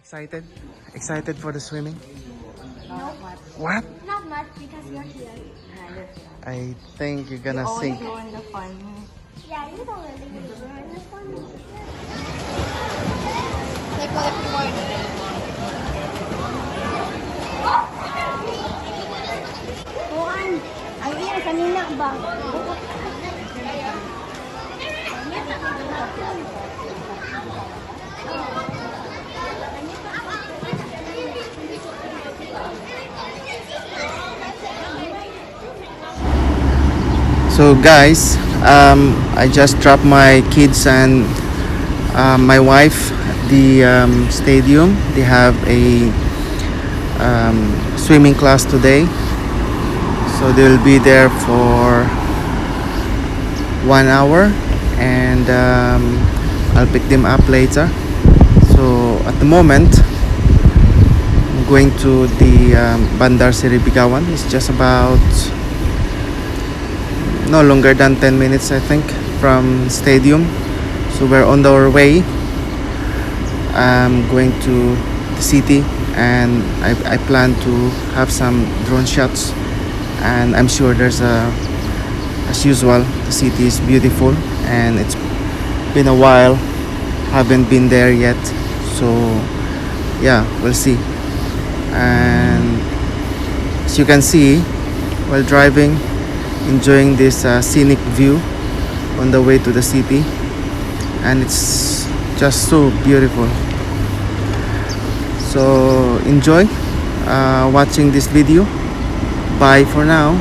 Excited? Excited for the swimming? No, What? not much because you're here. I think you're gonna sink. Ruin the fun. Yeah, you don't really ruin the fun. Like what if you want? Ay, yan, kanina ba? So guys, I just dropped my kids and my wife at the stadium. They have a swimming class today, so they'll be there for 1 hour, and I'll pick them up later. So at the moment, I'm going to the Bandar Seri Begawan. It's just about no longer than 10 minutes, I think, from stadium. So we're on our way. I'm going to the city, and I plan to have some drone shots, and I'm sure there's as usual, the city is beautiful, and it's been a while, haven't been there yet. So yeah, we'll see. And as you can see, while driving, enjoying this scenic view on the way to the city, and it's just so beautiful. So enjoy watching this video. Bye for now.